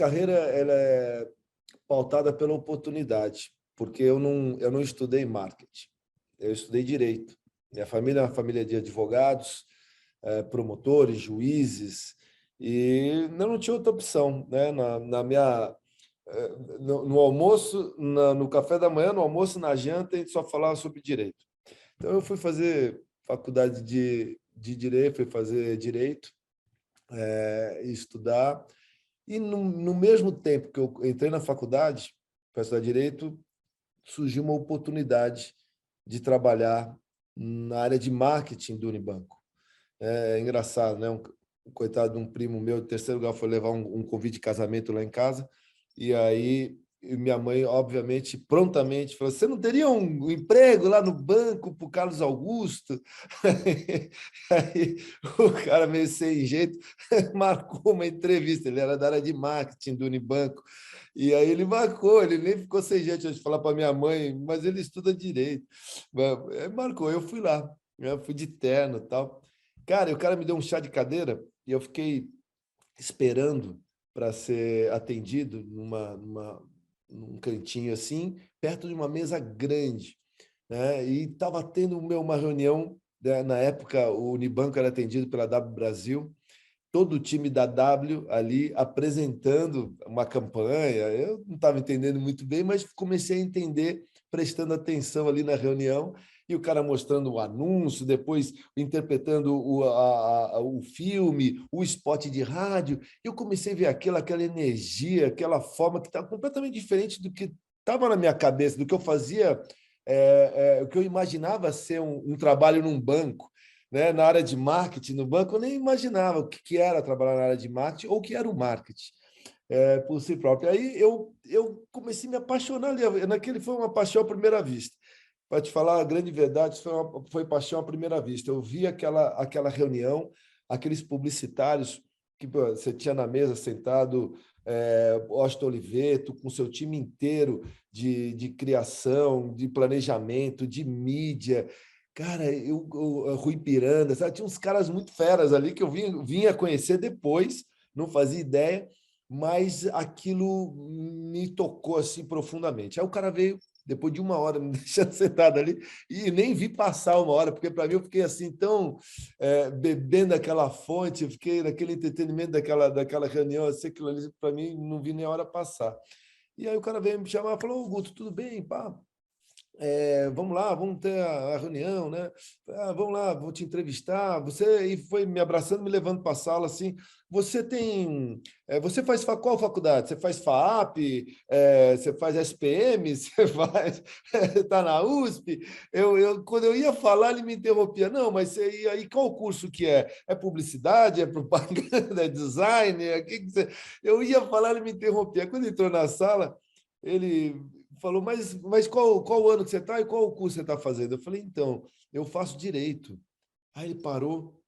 carreira ela é pautada pela oportunidade, porque eu não estudei marketing, eu estudei direito. Minha família é uma família de advogados, promotores, juízes, e eu não tinha outra opção, né? Na minha no almoço, no café da manhã, no almoço, na janta, a gente só falava sobre direito. Então eu fui fazer faculdade de direito, fui fazer direito, estudar. E no mesmo tempo que eu entrei na faculdade para estudar direito, surgiu uma oportunidade de trabalhar na área de marketing do Unibanco. É engraçado, né? Um coitado de um primo meu, de terceiro lugar, foi levar um convite de casamento lá em casa. E aí minha mãe, obviamente, prontamente falou: Você não teria um emprego lá no banco para o Carlos Augusto? Aí o cara, meio sem jeito, marcou uma entrevista. Ele era da área de marketing do Unibanco. E aí ele marcou, ele nem ficou sem jeito de falar para minha mãe, mas ele estuda direito. Marcou, eu fui lá, eu fui de terno e tal. Cara, e o cara me deu um chá de cadeira e eu fiquei esperando para ser atendido num cantinho assim, perto de uma mesa grande, né? E estava tendo uma reunião, né? Na época, o Unibanco era atendido pela W Brasil, todo o time da W ali apresentando uma campanha. Eu não estava entendendo muito bem, mas comecei a entender, prestando atenção ali na reunião, e o cara mostrando o anúncio, depois interpretando o filme, o spot de rádio. Eu comecei a ver aquela energia, aquela forma que estava completamente diferente do que estava na minha cabeça, do que eu fazia, o que eu imaginava ser um trabalho num banco, né? Na área de marketing no banco, eu nem imaginava o que era trabalhar na área de marketing ou o que era o marketing por si próprio. Aí eu comecei a me apaixonar ali. Naquele foi uma paixão à primeira vista. Para te falar a grande verdade, foi paixão à primeira vista. Eu vi aquela reunião, aqueles publicitários que pô, você tinha na mesa sentado, Austin Oliveto, com seu time inteiro de criação, de planejamento, de mídia. Cara, Rui Piranda, sabe? Tinha uns caras muito feras ali que eu vinha conhecer depois, não fazia ideia, mas aquilo me tocou assim profundamente. Aí o cara veio, depois de uma hora, me deixando sentado ali, e nem vi passar uma hora, porque para mim eu fiquei assim tão bebendo aquela fonte, eu fiquei naquele entretenimento daquela reunião, assim, aquilo ali, para mim, não vi nem a hora passar. E aí o cara veio me chamar e falou: Augusto, tudo bem? Pá, vamos lá, vamos ter a reunião, né? Vamos lá, vou te entrevistar. Você e foi me abraçando, me levando para a sala assim. Você tem, você faz qual faculdade? Você faz FAAP? Você faz SPM? Você faz, está na USP? Quando eu ia falar, ele me interrompia. Não, mas você, e aí qual curso que é? É publicidade? É propaganda? É design? Que você... Eu ia falar, ele me interrompia. Quando entrou na sala, ele falou: mas qual ano que você está e qual o curso você está fazendo? Eu falei: então, eu faço direito. Aí ele parou,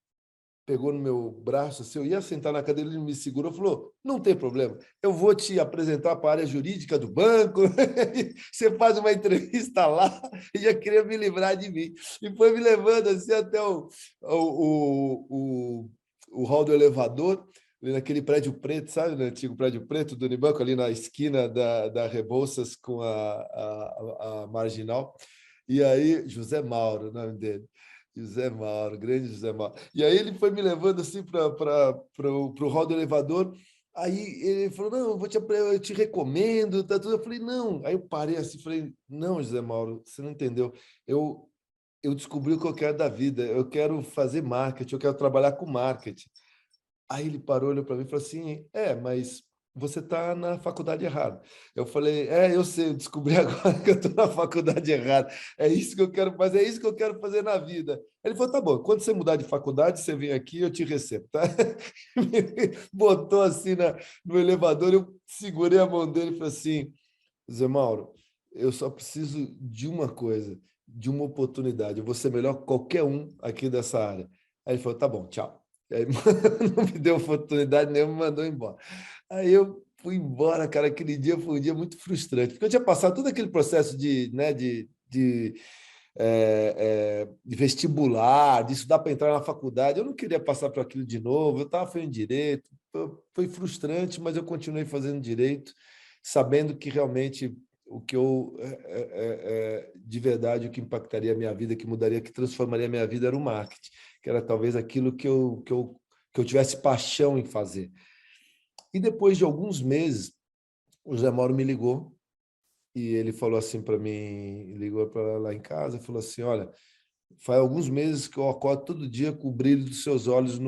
pegou no meu braço, assim, eu ia sentar na cadeira, ele me segurou e falou: não tem problema, eu vou te apresentar para a área jurídica do banco, você faz uma entrevista lá, e já queria me livrar de mim. E foi me levando assim até o hall do elevador, ali naquele prédio preto, sabe? No antigo prédio preto do Unibanco, ali na esquina da Rebouças com a Marginal. E aí, José Mauro, o nome dele. José Mauro, grande José Mauro. E aí ele foi me levando assim para o hall do elevador. Aí ele falou: não, eu te recomendo, tá tudo. Eu falei: não. Aí eu parei assim, falei: não, José Mauro, você não entendeu. Eu, eu descobri o que eu quero da vida. Eu quero fazer marketing, eu quero trabalhar com marketing. Aí ele parou, olhou para mim e falou assim: mas você está na faculdade errada. Eu falei: eu sei, eu descobri agora que eu estou na faculdade errada. É isso que eu quero fazer, é isso que eu quero fazer na vida. Ele falou: tá bom, quando você mudar de faculdade, você vem aqui, eu te recebo, tá? Me botou assim no elevador, eu segurei a mão dele e falei assim: Zé Mauro, eu só preciso de uma coisa, de uma oportunidade. Eu vou ser melhor que qualquer um aqui dessa área. Aí ele falou: tá bom, tchau. Aí não me deu oportunidade nenhuma, me mandou embora. Aí eu fui embora, cara. Aquele dia foi um dia muito frustrante, porque eu tinha passado todo aquele processo de vestibular, de estudar para entrar na faculdade. Eu não queria passar por aquilo de novo. Eu estava fazendo direito, foi frustrante, mas eu continuei fazendo direito, sabendo que realmente o que eu, de verdade, o que impactaria a minha vida, que mudaria, que transformaria a minha vida era o marketing, que era talvez aquilo que eu tivesse paixão em fazer. E depois de alguns meses, o Zé Mauro me ligou e ele falou assim para mim, ligou para lá em casa, falou assim, olha, faz alguns meses que eu acordo todo dia com o brilho dos seus olhos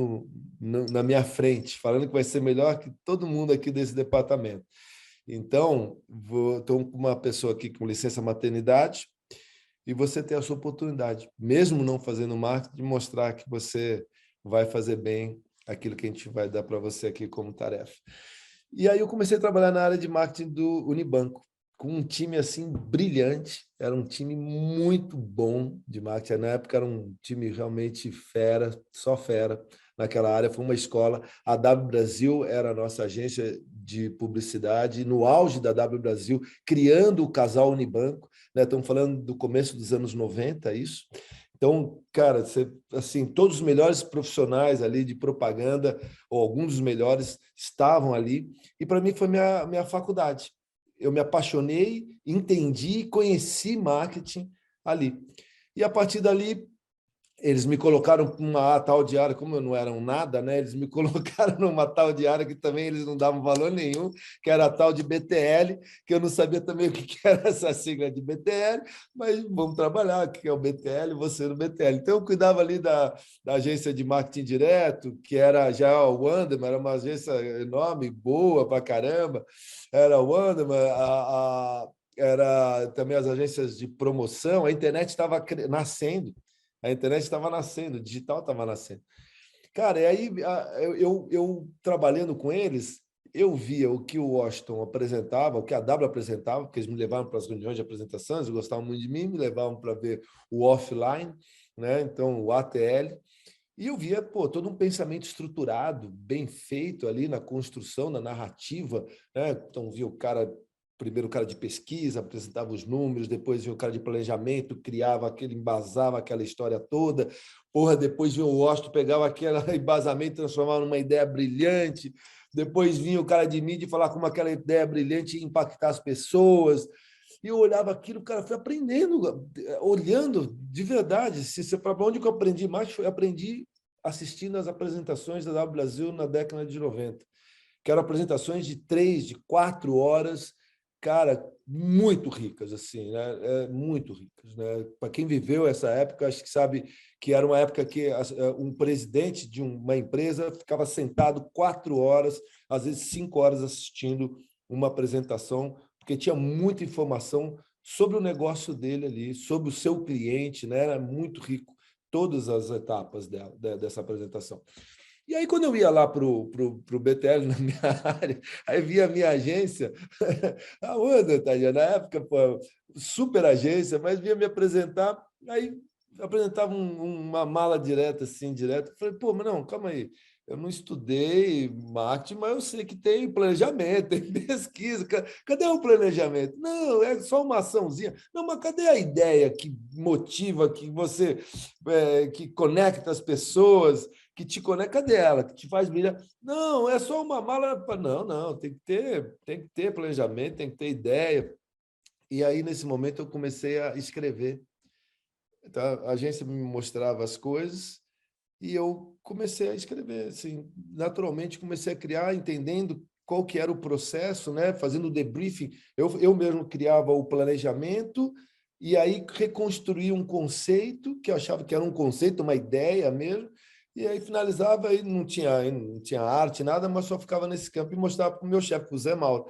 na minha frente, falando que vai ser melhor que todo mundo aqui desse departamento. Então, estou com uma pessoa aqui com licença maternidade e você tem a sua oportunidade, mesmo não fazendo marketing, de mostrar que você vai fazer bem aquilo que a gente vai dar para você aqui como tarefa. E aí eu comecei a trabalhar na área de marketing do Unibanco, com um time assim brilhante, era um time muito bom de marketing. Na época era um time realmente fera, só fera naquela área, foi uma escola. A W Brasil era a nossa agência de publicidade, no auge da W Brasil, criando o casal Unibanco, né? Estamos falando do começo dos anos 90, isso. Então, cara, assim, todos os melhores profissionais ali de propaganda, ou alguns dos melhores, estavam ali. E para mim foi minha faculdade. Eu me apaixonei, entendi, conheci marketing ali. E a partir dali, eles me colocaram numa tal de área, como eu não era um nada, né? Eles me colocaram numa tal de área que também eles não davam valor nenhum, que era a tal de BTL, que eu não sabia também o que era essa sigla de BTL, mas vamos trabalhar, o que é o BTL, você no BTL. Então, eu cuidava ali da agência de marketing direto, que era já o Wanderman, era uma agência enorme, boa pra caramba, era o Wanderman, era também as agências de promoção, a internet estava nascendo, a internet estava nascendo, o digital estava nascendo. Cara, e aí eu trabalhando com eles, eu via o que o Washington apresentava, o que a W apresentava, porque eles me levavam para as reuniões de apresentações, eles gostavam muito de mim, me levavam para ver o offline, né? Então o ATL. E eu via, pô, todo um pensamento estruturado, bem feito ali na construção, na narrativa, né? Então via o cara, primeiro o cara de pesquisa, apresentava os números, depois via o cara de planejamento, criava aquele, embasava aquela história toda. Porra, depois vinha o Washington, pegava aquele embasamento e transformava numa ideia brilhante. Depois vinha o cara de mídia e falar como aquela ideia brilhante ia impactar as pessoas. E eu olhava aquilo, cara, fui aprendendo, olhando de verdade. Se para onde que eu aprendi mais, foi aprendi assistindo as apresentações da W Brasil na década de 90, que eram apresentações de 3, de 4 horas, cara, muito ricas, assim, né? Muito ricas, né? Para quem viveu essa época, acho que sabe que era uma época que um presidente de uma empresa ficava sentado 4 horas, às vezes 5 horas assistindo uma apresentação, porque tinha muita informação sobre o negócio dele ali, sobre o seu cliente, né? Era muito rico todas as etapas dessa apresentação. E aí, quando eu ia lá para o BTL, na minha área, aí via a minha agência, aonde, Thalia? Na época, pô, super agência, mas vinha me apresentar, aí apresentava uma mala direta, assim, direto. Falei, pô, mas não, calma aí. Eu não estudei marketing, mas eu sei que tem planejamento, tem pesquisa. Cadê o planejamento? Não, é só uma açãozinha. Não, mas cadê a ideia que motiva, que você que conecta as pessoas, que te conecta? Cadê ela? Que te faz brilhar? Não, é só uma mala. Não, não, tem que ter planejamento, tem que ter ideia. E aí, nesse momento, eu comecei a escrever. Então, a agência me mostrava as coisas e eu comecei a escrever, assim, naturalmente comecei a criar, entendendo qual que era o processo, né? Fazendo o debriefing. Eu mesmo criava o planejamento e aí reconstruía um conceito, que eu achava que era um conceito, uma ideia mesmo, e aí finalizava e não tinha arte, nada, mas só ficava nesse campo e mostrava para o meu chefe, para o Zé Mauro.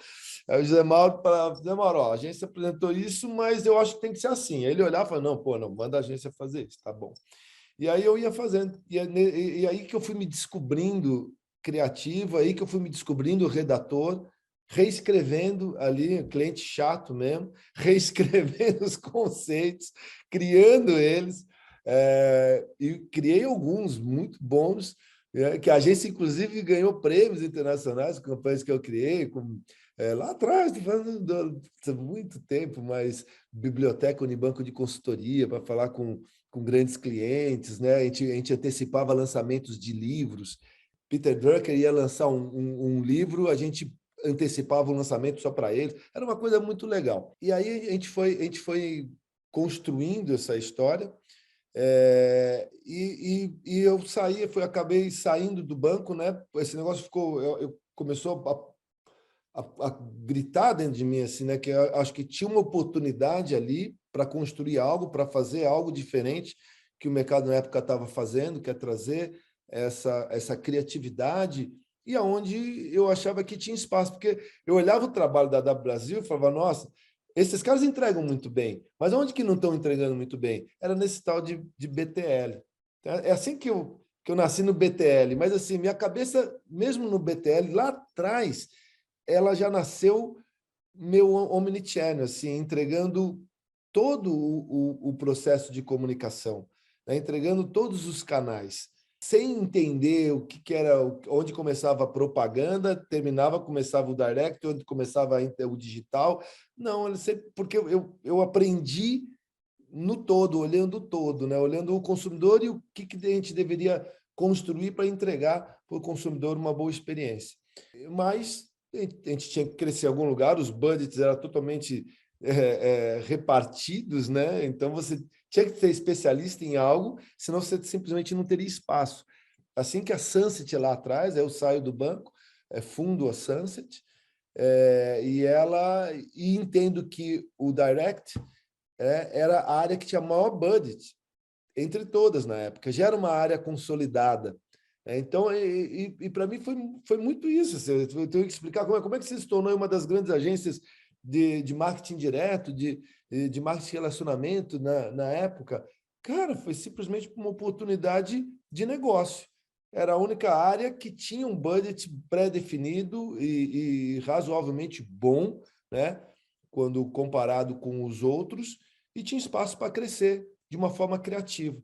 Aí o Zé Mauro falava, Zé Mauro, ó, a agência apresentou isso, mas eu acho que tem que ser assim. Aí ele olhava e falava, não, pô, não, manda a agência fazer isso, tá bom. E aí eu ia fazendo. E aí que eu fui me descobrindo criativo, aí que eu fui me descobrindo redator, reescrevendo ali, cliente chato mesmo, reescrevendo os conceitos, criando eles. E criei alguns muito bons, que a agência, inclusive, ganhou prêmios internacionais com campanhas que eu criei, lá atrás, estou falando de muito tempo, mas biblioteca Unibanco de consultoria para falar com grandes clientes, né? A gente antecipava lançamentos de livros. Peter Drucker ia lançar um livro, a gente antecipava o lançamento só para ele. Era uma coisa muito legal. E aí a gente foi construindo essa história. E eu acabei saindo do banco, né? Esse negócio começou a gritar dentro de mim, assim, né? Que eu acho que tinha uma oportunidade ali para construir algo, para fazer algo diferente que o mercado na época estava fazendo, que é trazer essa criatividade, e aonde eu achava que tinha espaço, porque eu olhava o trabalho da W Brasil e falava, nossa, esses caras entregam muito bem, mas onde que não estão entregando muito bem? Era nesse tal de BTL. É assim que eu nasci no BTL, mas assim, minha cabeça, mesmo no BTL, lá atrás, ela já nasceu meu omnichannel, assim, entregando todo o processo de comunicação, né? Entregando todos os canais, sem entender o que era, onde começava a propaganda, começava o direct, onde começava o digital. Não, porque eu aprendi no todo, olhando o todo, né? Olhando o consumidor e o que a gente deveria construir para entregar para o consumidor uma boa experiência. Mas a gente tinha que crescer em algum lugar, os budgets eram totalmente repartidos, né? Então você tinha que ser especialista em algo, senão você simplesmente não teria espaço. Assim que a Sunset lá atrás, eu saio do banco, fundo a Sunset, e entendo que o Direct era a área que tinha maior budget entre todas na época, já era uma área consolidada. Então, para mim foi muito isso. Assim, eu tenho que explicar como é que você se tornou uma das grandes agências de marketing direto, de marketing de relacionamento na época. Cara, foi simplesmente uma oportunidade de negócio. Era a única área que tinha um budget pré-definido e razoavelmente bom, né? Quando comparado com os outros, e tinha espaço para crescer de uma forma criativa.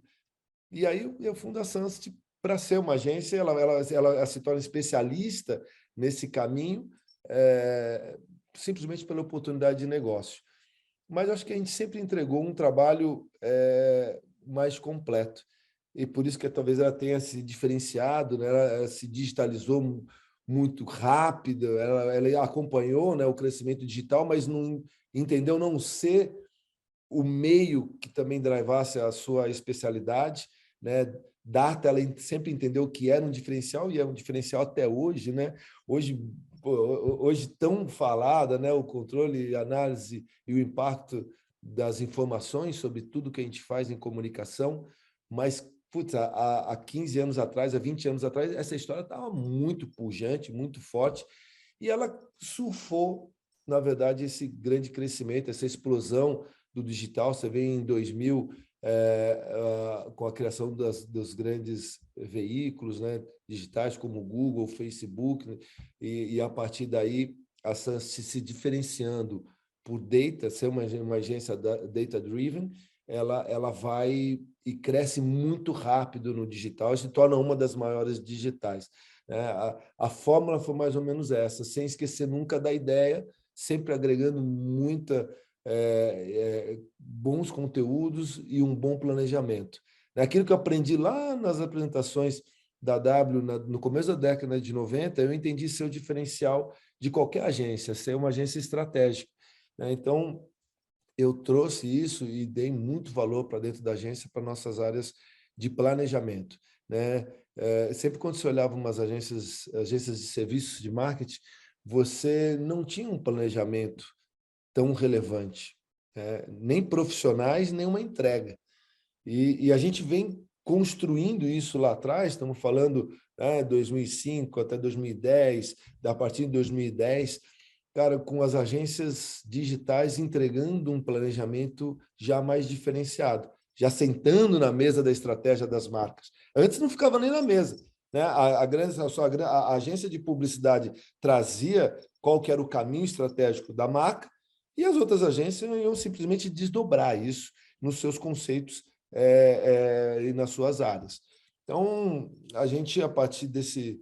E aí eu fundo a Sunset para ser uma agência, ela se torna especialista nesse caminho, simplesmente pela oportunidade de negócio. Mas eu acho que a gente sempre entregou um trabalho mais completo. E por isso que talvez ela tenha se diferenciado, né? Ela se digitalizou muito rápido, ela acompanhou, né, o crescimento digital, mas não entendeu não ser o meio que também drivasse a sua especialidade, né? Data, ela sempre entendeu que era um diferencial e é um diferencial até hoje, né? Hoje tão falada, né? O controle, a análise e o impacto das informações sobre tudo que a gente faz em comunicação, mas putz, há 15 anos atrás, há 20 anos atrás, essa história estava muito pujante, muito forte, e ela surfou, na verdade, esse grande crescimento, essa explosão do digital. Você vê em 2000, com a criação dos grandes veículos, né, digitais, como o Google, Facebook, né, e a partir daí a se diferenciando por data, ser uma agência data-driven, ela vai e cresce muito rápido no digital e se torna uma das maiores digitais. A fórmula foi mais ou menos essa, sem esquecer nunca da ideia, sempre agregando bons conteúdos e um bom planejamento. Aquilo que eu aprendi lá nas apresentações da W no começo da década de 90, eu entendi ser o diferencial de qualquer agência, ser uma agência estratégica. Então, eu trouxe isso e dei muito valor para dentro da agência, para nossas áreas de planejamento. Sempre quando você olhava umas agências de serviços de marketing, você não tinha um planejamento tão relevante, nem profissionais, nem uma entrega. E a gente vem construindo isso lá atrás, estamos falando 2005 até 2010, a partir de 2010, cara, com as agências digitais entregando um planejamento já mais diferenciado, já sentando na mesa da estratégia das marcas. Antes não ficava nem na mesa. Né? A agência de publicidade trazia qual que era o caminho estratégico da marca e as outras agências iam simplesmente desdobrar isso nos seus conceitos e nas suas áreas. Então, a gente, a partir desse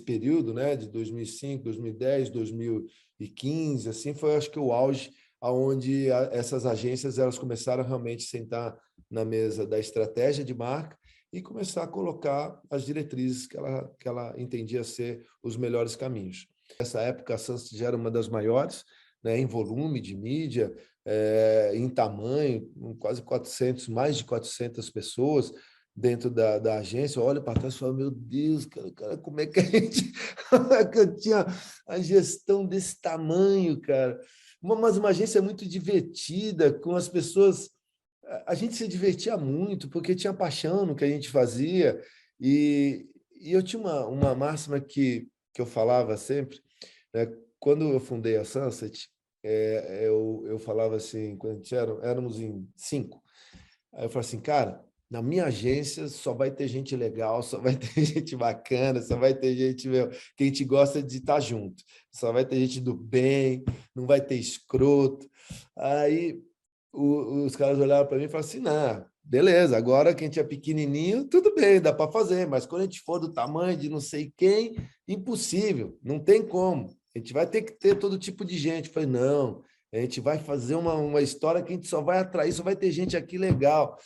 período, né, de 2005, 2010, 2015, assim, foi, acho que, o auge aonde essas agências elas começaram realmente a sentar na mesa da estratégia de marca e começar a colocar as diretrizes que ela entendia ser os melhores caminhos. Nessa época, a Sunset já era uma das maiores, né, em volume de mídia, em tamanho, quase 400, mais de 400 pessoas dentro da agência. Eu olho para trás e falo, meu Deus, cara, como é que a gente que eu tinha a gestão desse tamanho, cara? Mas uma agência muito divertida, com as pessoas. A gente se divertia muito, porque tinha paixão no que a gente fazia. E eu tinha uma máxima que eu falava sempre, né? Quando eu fundei a Sunset, eu falava assim, quando a gente éramos em 5, aí eu falei assim, cara, na minha agência só vai ter gente legal, só vai ter gente bacana, só vai ter gente, meu, que a gente gosta de estar junto, só vai ter gente do bem, não vai ter escroto. Aí os caras olharam para mim e falaram assim, não, beleza, agora que a gente é pequenininho, tudo bem, dá para fazer, mas quando a gente for do tamanho de não sei quem, impossível, não tem como. A gente vai ter que ter todo tipo de gente. Eu falei, não, a gente vai fazer uma história que a gente só vai atrair, só vai ter gente aqui legal.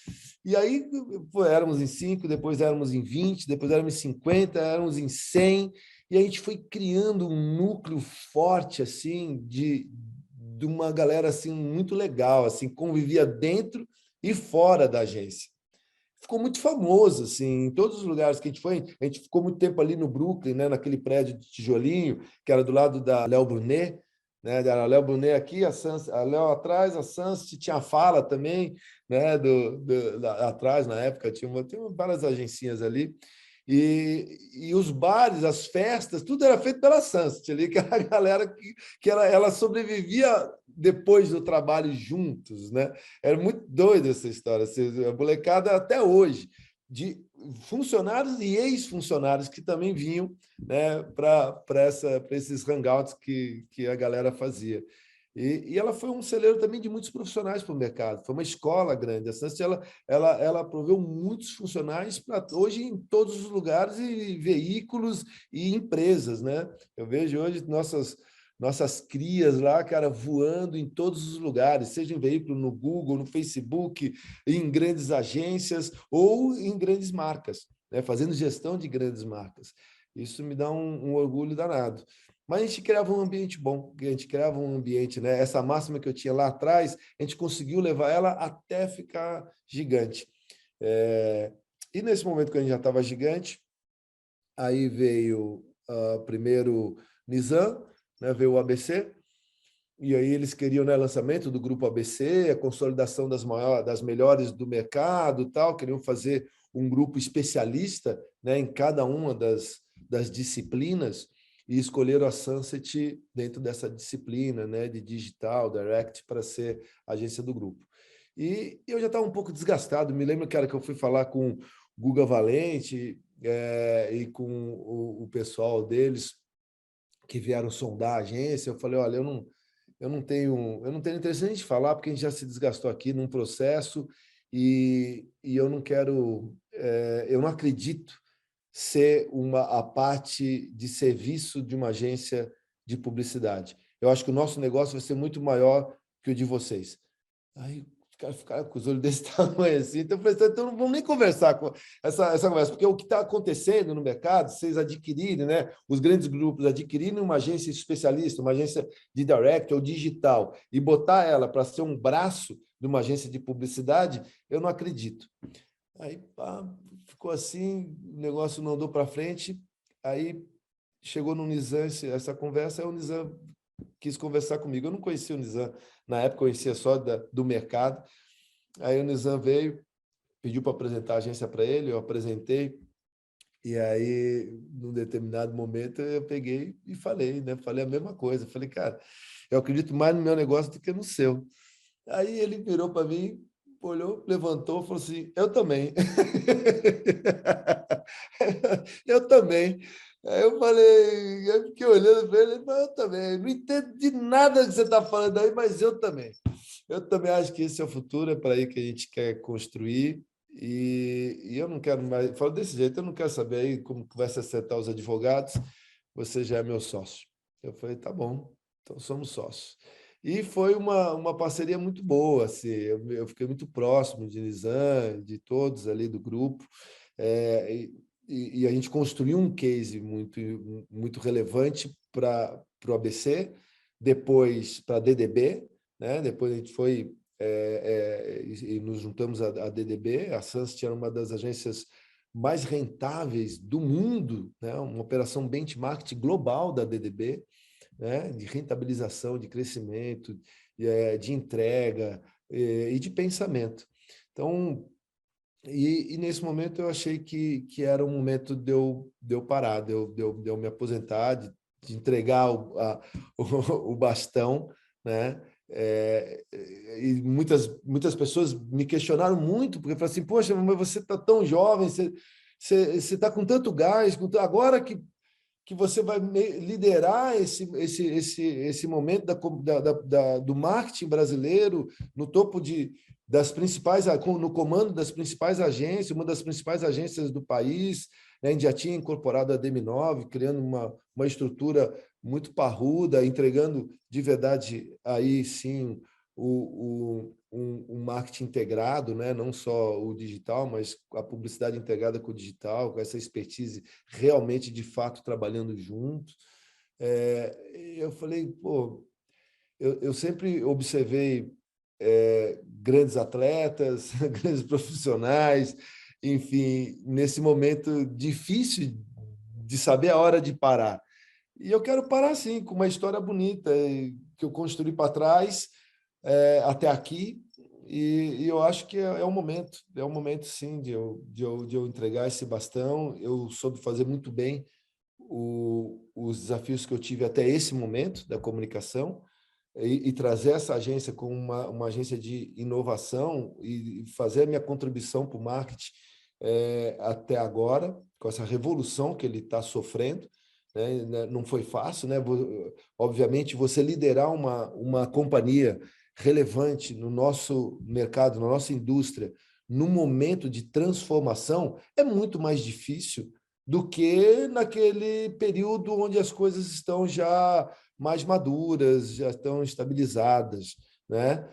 E aí, pô, éramos em 5, depois éramos em 20, depois éramos em 50, éramos em 100, e a gente foi criando um núcleo forte, assim, de uma galera, assim, muito legal, assim, convivia dentro e fora da agência. Ficou muito famoso, assim, em todos os lugares que a gente foi. A gente ficou muito tempo ali no Brooklyn, né, naquele prédio de tijolinho, que era do lado da Léo Brunet, né, era a Léo Brunet aqui, a Léo atrás, a Sunset tinha a Fala também, né, atrás, na época, tinha várias agencinhas ali. E os bares, as festas, tudo era feito pela Sunset ali, que era a galera que ela sobrevivia depois do trabalho juntos, né? Era muito doido essa história. A molecada até hoje, de funcionários e ex-funcionários que também vinham, né, para esses hangouts que a galera fazia. E ela foi um celeiro também de muitos profissionais para o mercado. Foi uma escola grande. A Sunset, ela proveu muitos funcionários para hoje em todos os lugares e veículos e empresas, né? Eu vejo hoje nossas crias lá, cara, voando em todos os lugares, seja em veículo, no Google, no Facebook, em grandes agências ou em grandes marcas, né? Fazendo gestão de grandes marcas. Isso me dá um orgulho danado. Mas a gente criava um ambiente bom, a gente criava um ambiente, né? Essa máxima que eu tinha lá atrás, a gente conseguiu levar ela até ficar gigante. E nesse momento que a gente já estava gigante, aí veio primeiro Nizam, né? Veio o ABC, e aí eles queriam, né, lançamento do grupo ABC, a consolidação das melhores do mercado, tal, queriam fazer um grupo especialista, né, em cada uma das disciplinas e escolheram a Sunset dentro dessa disciplina, né, de digital, direct, para ser a agência do grupo. E eu já estava um pouco desgastado. Me lembro, cara, que eu fui falar com o Guga Valente e com o pessoal deles que vieram sondar a agência. Eu falei, olha, eu não tenho interesse nem de falar, porque a gente já se desgastou aqui num processo e eu não quero, eu não acredito ser a parte de serviço de uma agência de publicidade. Eu acho que o nosso negócio vai ser muito maior que o de vocês. Aí os caras ficaram com os olhos desse tamanho assim. Então, eu falei, então não vamos nem conversar com essa conversa, porque o que está acontecendo no mercado, vocês adquirirem, né? Os grandes grupos adquirirem uma agência especialista, uma agência de direct ou digital, e botar ela para ser um braço de uma agência de publicidade, eu não acredito. Aí pá, ficou assim, o negócio não andou para frente. Aí chegou no Nizam essa conversa, aí o Nizam quis conversar comigo. Eu não conhecia o Nizam, na época conhecia só do mercado. Aí o Nizam veio, pediu para apresentar a agência para ele, eu apresentei, e aí, num determinado momento, eu peguei e falei, né? Falei a mesma coisa. Falei, cara, eu acredito mais no meu negócio do que no seu. Aí ele virou para mim, olhou, levantou, falou assim: eu também. Eu também. Aí eu falei, eu fiquei olhando para ele, mas eu também. Não entendo de nada que você está falando aí, mas eu também. Eu também acho que esse é o futuro, é para aí que a gente quer construir. E eu não quero mais. Falo desse jeito, eu não quero saber aí como que vai se acertar os advogados. Você já é meu sócio. Eu falei, tá bom, então somos sócios. E foi uma parceria muito boa. Assim, eu fiquei muito próximo de Nizam, de todos ali do grupo. E a gente construiu um case muito relevante para o ABC, depois para a DDB, né? Depois a gente foi e nos juntamos à DDB. A Sunset era uma das agências mais rentáveis do mundo, né? Uma operação benchmark global da DDB, né? De rentabilização, de crescimento, de entrega e de pensamento. Então, nesse momento eu achei que era um momento de eu parar, de eu me aposentar, de entregar o bastão, né? E muitas pessoas me questionaram muito, porque falaram assim, poxa, mas você está tão jovem, você está com tanto gás, agora que você vai liderar esse momento do marketing brasileiro no topo das principais, no comando das principais agências, uma das principais agências do país, né? A gente já tinha incorporado a DM9, criando uma estrutura muito parruda, entregando de verdade aí sim um marketing integrado, né? Não só o digital, mas a publicidade integrada com o digital, com essa expertise realmente, de fato, trabalhando junto. Eu falei, pô, eu sempre observei grandes atletas, grandes profissionais, enfim, nesse momento difícil de saber a hora de parar. E eu quero parar, sim, com uma história bonita que eu construí para trás, até aqui, e eu acho que é o momento, sim, de eu entregar esse bastão. Eu soube fazer muito bem os desafios que eu tive até esse momento da comunicação, e trazer essa agência como uma agência de inovação e fazer a minha contribuição para o marketing até agora, com essa revolução que ele está sofrendo, né? Não foi fácil, né? Obviamente, você liderar uma companhia relevante no nosso mercado, na nossa indústria, num momento de transformação, é muito mais difícil do que naquele período onde as coisas estão já mais maduras, já estão estabilizadas, né?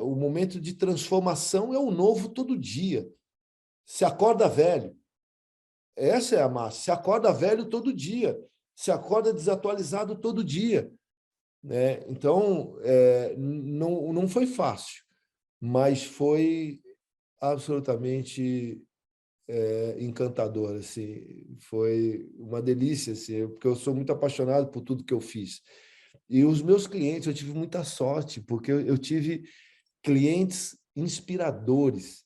O momento de transformação é o novo todo dia. Se acorda velho. Essa é a massa. Se acorda velho todo dia. Se acorda desatualizado todo dia, né? Então, não foi fácil, mas foi absolutamente encantador, assim. Foi uma delícia, assim, porque eu sou muito apaixonado por tudo que eu fiz. E os meus clientes, eu tive muita sorte, porque eu tive clientes inspiradores.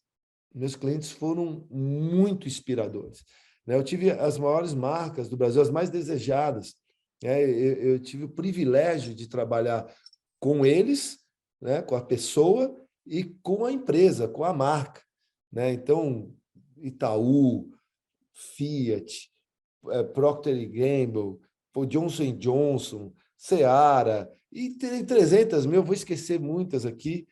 Meus clientes foram muito inspiradores, né? Eu tive as maiores marcas do Brasil, as mais desejadas, né? Eu tive o privilégio de trabalhar com eles, né? Com a pessoa e com a empresa, com a marca, né? Então, Itaú, Fiat, Procter e Gamble, Johnson Johnson, Seara, e tem 300 mil, vou esquecer muitas aqui,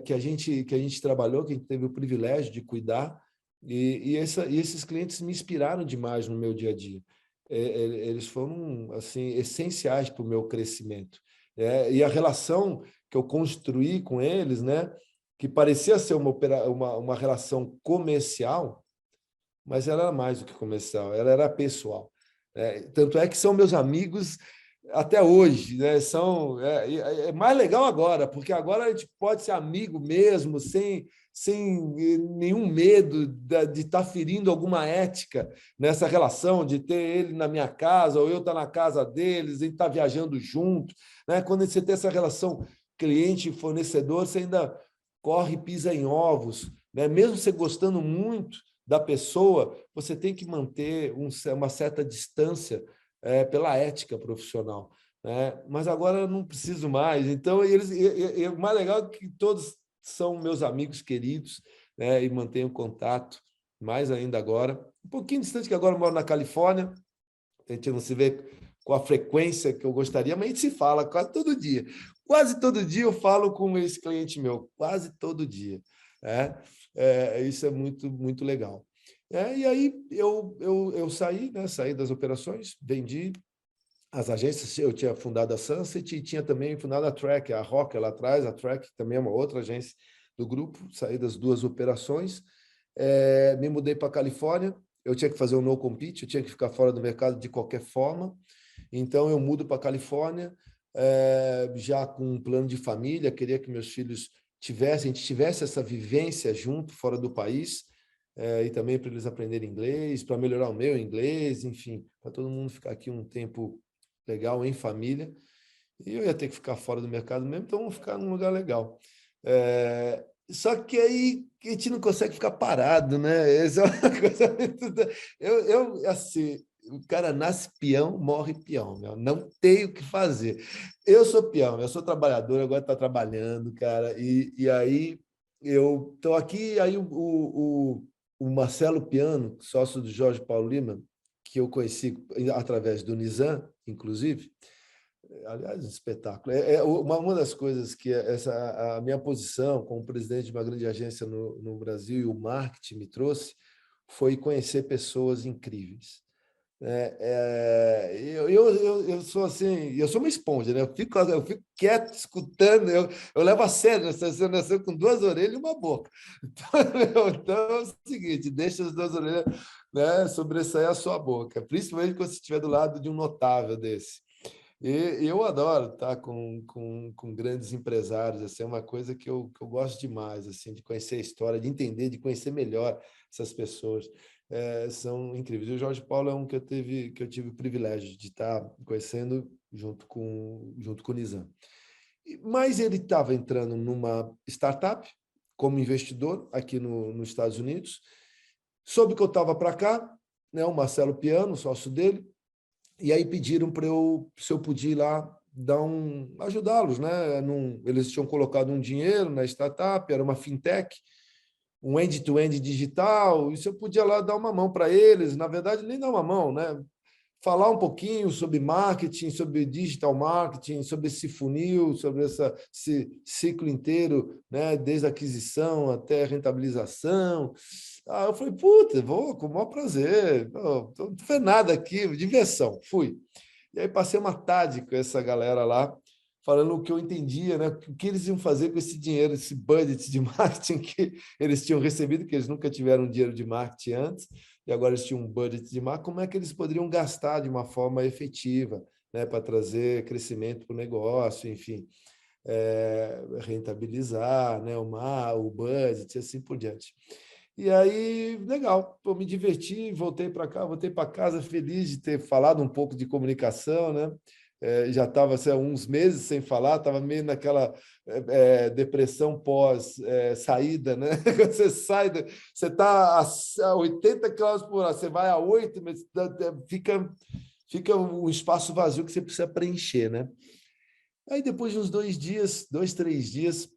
que a gente trabalhou, que a gente teve o privilégio de cuidar, e esses clientes me inspiraram demais no meu dia a dia. Eles foram assim essenciais para o meu crescimento. E a relação que eu construí com eles, né, que parecia ser uma relação comercial, mas ela era mais do que comercial, ela era pessoal. Tanto é que são meus amigos até hoje, né? É mais legal agora, porque agora a gente pode ser amigo mesmo, sem nenhum medo de estar ferindo alguma ética nessa relação, de ter ele na minha casa ou eu estar na casa deles, a gente estar viajando junto, né? Quando você tem essa relação cliente-fornecedor, você ainda corre e pisa em ovos, né? Mesmo você gostando muito da pessoa, você tem que manter uma certa distância pela ética profissional, né? Mas agora eu não preciso mais. Então, o mais legal é que todos são meus amigos queridos, né? E mantenho contato, mais ainda agora. Um pouquinho distante, que agora eu moro na Califórnia, a gente não se vê com a frequência que eu gostaria, mas a gente se fala quase todo dia. Quase todo dia eu falo com esse cliente meu, quase todo dia. Isso é muito, muito legal. E aí eu saí, né? Saí das operações, vendi as agências. Eu tinha fundado a Sunset e tinha também fundado a Track, a Rocker lá atrás. A Track também é uma outra agência do grupo. Saí das duas operações Me mudei para a Califórnia, eu tinha que fazer um no compete, eu tinha que ficar fora do mercado de qualquer forma, então eu mudo para a Califórnia, já com um plano de família, queria que meus filhos a gente tivesse essa vivência junto, fora do país, e também para eles aprenderem inglês, para melhorar o meu inglês, enfim, para todo mundo ficar aqui um tempo legal em família. E eu ia ter que ficar fora do mercado mesmo, então vamos ficar num lugar legal. Só que aí a gente não consegue ficar parado, né? Essa é uma coisa muito. Assim, o cara nasce peão, morre peão, meu. Não tem o que fazer. Eu sou peão, eu sou trabalhador, agora está trabalhando, cara. E aí eu estou aqui, aí o Marcelo Piano, sócio do Jorge Paulo Lima, que eu conheci através do Nizam, inclusive. Aliás, um espetáculo. Uma das coisas que a minha posição como presidente de uma grande agência no Brasil e o marketing me trouxe foi conhecer pessoas incríveis. Eu sou assim, eu sou uma esponja, né? Eu fico quieto, escutando, eu levo a sério, né? Você nasceu com duas orelhas e uma boca. Então é o seguinte, deixa as duas orelhas, né, sobressair a sua boca, principalmente quando você estiver do lado de um notável desse. E eu adoro estar com grandes empresários, assim, é uma coisa que eu gosto demais, assim, de conhecer a história, de entender, de conhecer melhor essas pessoas. São incríveis. E o Jorge Paulo é um que eu tive o privilégio de estar conhecendo junto com o Nizam. Mas ele estava entrando numa startup como investidor aqui nos Estados Unidos, soube que eu estava para cá, né, o Marcelo Piano, sócio dele, e aí pediram para se eu podia ir lá ajudá-los, né? Eles tinham colocado um dinheiro na startup, era uma fintech, um end-to-end digital, e se eu podia lá dar uma mão para eles, na verdade nem dar uma mão, né? Falar um pouquinho sobre marketing, sobre digital marketing, sobre esse funil, sobre esse ciclo inteiro, né? Desde a aquisição até a rentabilização. Eu falei, puta, vou com o maior prazer. Não fez nada aqui, diversão. Fui. E aí passei uma tarde com essa galera lá, falando o que eu entendia, né? O que eles iam fazer com esse dinheiro, esse budget de marketing que eles tinham recebido, que eles nunca tiveram dinheiro de marketing antes, e agora eles tinham um budget de marketing, como é que eles poderiam gastar de uma forma efetiva, né? Para trazer crescimento para o negócio, enfim, rentabilizar, né? O budget e assim por diante. E aí, legal, eu me diverti, voltei para cá, voltei para casa feliz de ter falado um pouco de comunicação, né? Já estava assim, uns meses sem falar, estava meio naquela depressão pós-saída, né? Você sai, você está a 80 km por hora, você vai a 8, mas fica um espaço vazio que você precisa preencher, né? Aí depois de uns 2 dias, 3 dias,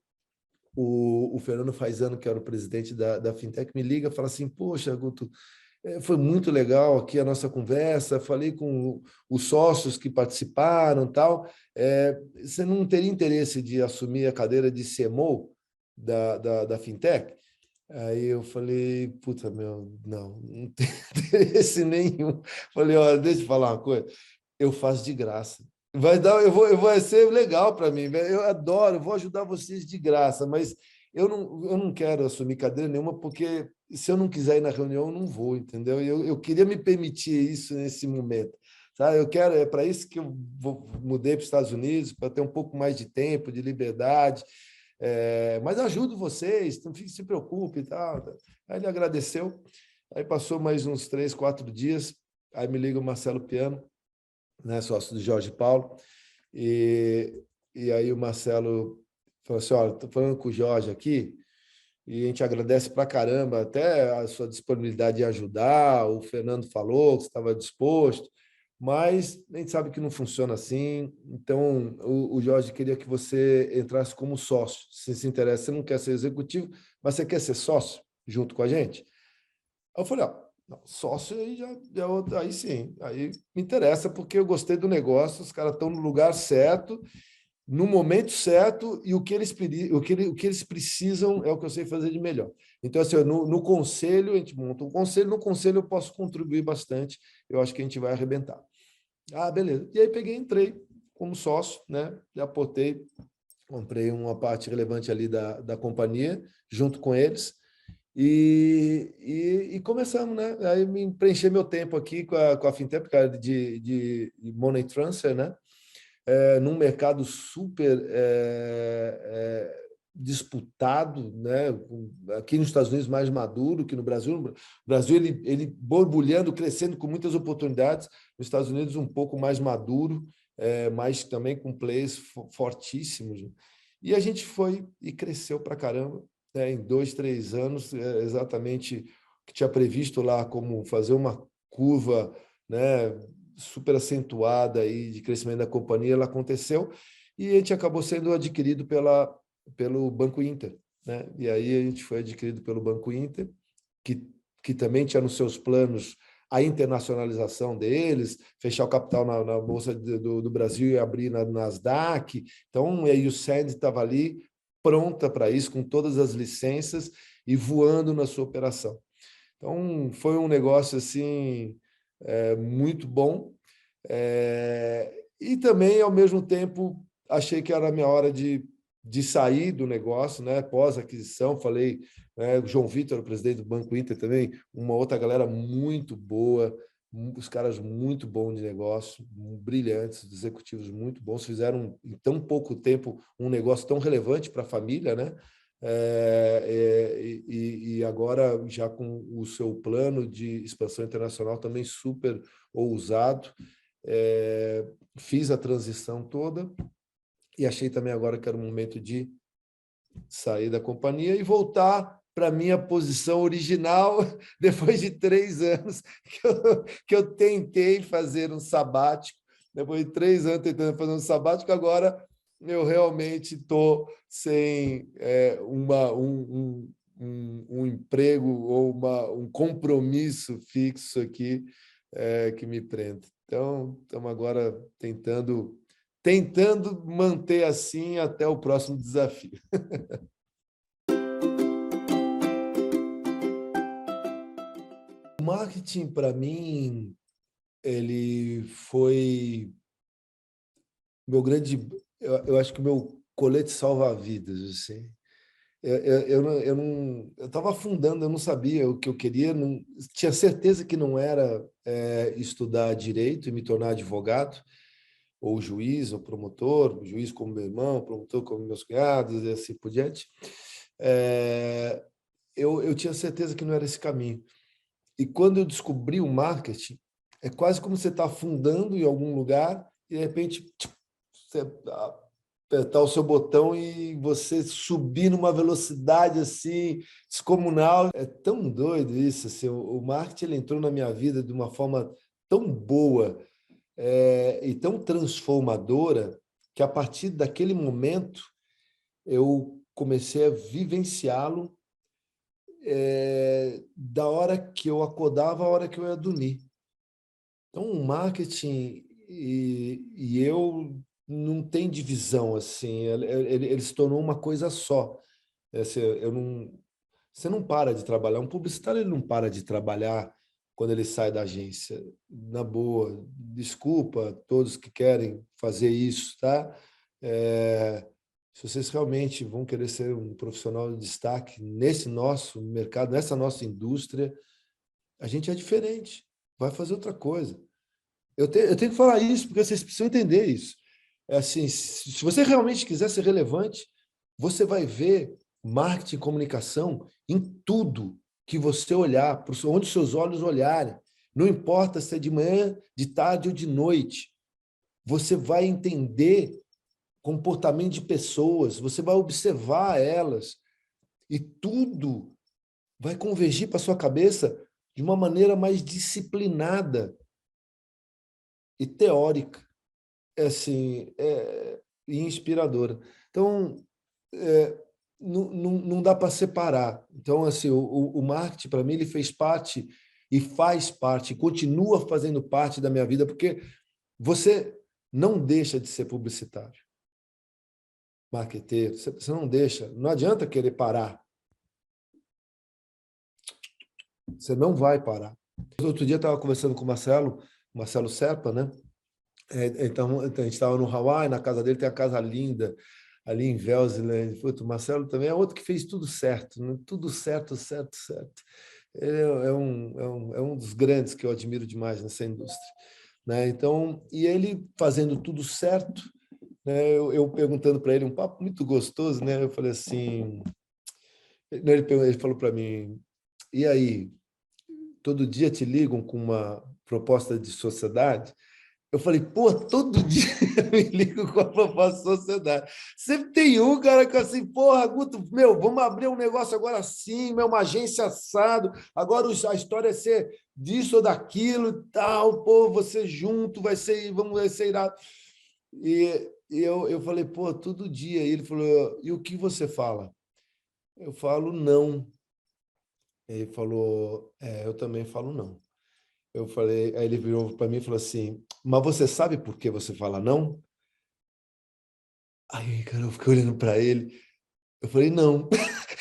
o Fernando Faisano, que era o presidente da Fintech, me liga e fala assim, poxa, Guto, foi muito legal aqui a nossa conversa, falei com os sócios que participaram, tal. Você não teria interesse de assumir a cadeira de CMO da Fintech? Aí eu falei, puta, meu, não tem interesse nenhum. Falei, olha, deixa eu falar uma coisa, eu faço de graça. Vai ser legal para mim. Eu adoro, vou ajudar vocês de graça, mas eu não quero assumir cadeira nenhuma, porque se eu não quiser ir na reunião, eu não vou, entendeu? Eu queria me permitir isso nesse momento. Sabe? É para isso que eu mudei para os Estados Unidos, para ter um pouco mais de tempo, de liberdade. Mas ajudo vocês, não se preocupe e tal. Aí ele agradeceu. Aí passou mais uns 3, 4 dias. Aí me liga o Marcelo Piano, né, sócio do Jorge Paulo, e aí o Marcelo falou assim, olha, estou falando com o Jorge aqui, e a gente agradece para caramba até a sua disponibilidade de ajudar, o Fernando falou que estava disposto, mas a gente sabe que não funciona assim, então o Jorge queria que você entrasse como sócio, se interessa, você não quer ser executivo, mas você quer ser sócio junto com a gente? Aí eu falei, não, sócio aí aí sim, aí me interessa porque eu gostei do negócio, os caras estão no lugar certo, no momento certo, e o que eles precisam é o que eu sei fazer de melhor. Então, assim, no conselho, a gente monta um conselho, no conselho eu posso contribuir bastante, eu acho que a gente vai arrebentar. Beleza. E aí peguei, entrei como sócio, né? E aportei, comprei uma parte relevante ali da companhia, junto com eles, E começamos, né? Aí me preencher meu tempo aqui com a Fintech, cara, de money transfer, né? Num mercado super disputado, né? Aqui nos Estados Unidos mais maduro que no Brasil. No Brasil ele borbulhando, crescendo com muitas oportunidades. Nos Estados Unidos um pouco mais maduro, mas também com players fortíssimos. E a gente foi e cresceu para caramba, né? Em 2, 3 anos, exatamente o que tinha previsto lá, como fazer uma curva, né, super acentuada aí de crescimento da companhia, ela aconteceu e a gente acabou sendo adquirido pelo Banco Inter, né? E aí a gente foi adquirido pelo Banco Inter, que, que também tinha nos seus planos a internacionalização deles, fechar o capital na Bolsa do Brasil e abrir na Nasdaq. Então, aí o SED estava ali pronta para isso, com todas as licenças e voando na sua operação. Então, foi um negócio assim muito bom. E também, ao mesmo tempo, achei que era a minha hora de sair do negócio, né? Pós-aquisição, falei, né? O João Vitor, o presidente do Banco Inter também, uma outra galera muito boa, os caras muito bons de negócio, brilhantes, executivos muito bons, fizeram em tão pouco tempo um negócio tão relevante para a família, né? E agora já com o seu plano de expansão internacional também super ousado. Fiz a transição toda e achei também agora que era o momento de sair da companhia e voltar para a minha posição original, depois de 3 anos que eu tentei fazer um sabático. Depois de 3 anos tentando fazer um sabático, agora eu realmente estou sem um emprego ou um compromisso fixo aqui que me prende. Então, estamos agora tentando manter assim até o próximo desafio. O marketing, para mim, ele foi meu grande, eu acho que o meu colete salva-vidas, assim. Eu estava afundando, eu não sabia o que eu queria, não, tinha certeza que não era estudar direito e me tornar advogado, ou juiz, ou promotor, juiz como meu irmão, promotor como meus cunhados, e assim por diante. Eu tinha certeza que não era esse caminho. E quando eu descobri o marketing, é quase como você está afundando em algum lugar e, de repente, você apertar o seu botão e você subir numa velocidade assim descomunal. É tão doido isso. Assim, o marketing ele entrou na minha vida de uma forma tão boa e tão transformadora que, a partir daquele momento, eu comecei a vivenciá-lo da hora que eu acordava à hora que eu ia dormir. Então, o marketing e eu não tem divisão assim, ele se tornou uma coisa só. Assim, você não para de trabalhar. Um publicitário ele não para de trabalhar quando ele sai da agência. Na boa, desculpa a todos que querem fazer isso, tá? Se vocês realmente vão querer ser um profissional de destaque nesse nosso mercado, nessa nossa indústria, a gente é diferente. Vai fazer outra coisa. Eu tenho que falar isso, porque vocês precisam entender isso. É assim, se você realmente quiser ser relevante, você vai ver marketing e comunicação em tudo que você olhar, onde seus olhos olharem. Não importa se é de manhã, de tarde ou de noite. Você vai entender comportamento de pessoas, você vai observar elas e tudo vai convergir para sua cabeça de uma maneira mais disciplinada e teórica, assim, e inspiradora. Então, não dá para separar. Então, assim, o marketing, para mim, ele fez parte e faz parte, continua fazendo parte da minha vida, porque você não deixa de ser publicitário, marqueteiro, você não deixa, não adianta querer parar, você não vai parar. Outro dia eu estava conversando com o Marcelo Serpa, né? Então, a gente estava no Hawaii, na casa dele tem a casa linda, ali em Velzeland. O Marcelo também é outro que fez tudo certo, né? Tudo certo, certo, certo. Ele é um dos grandes que eu admiro demais nessa indústria, né? Então, e ele fazendo tudo certo, né? Eu perguntando para ele, um papo muito gostoso, né? Eu falei assim, ele falou para mim, e aí, todo dia te ligam com uma proposta de sociedade? Eu falei, pô, todo dia me ligo com a proposta de sociedade. Sempre tem um cara que assim, porra, Guto, meu, vamos abrir um negócio agora assim, meu, uma agência assado, agora a história é ser disso ou daquilo e tal, pô, você junto, vai ser irado. E eu falei, pô, todo dia. E ele falou, e o que você fala? Eu falo, não. Ele falou, eu também falo não. Eu falei, aí ele virou para mim e falou assim, mas você sabe por que você fala não? Aí, cara, eu fiquei olhando para ele. Eu falei, não,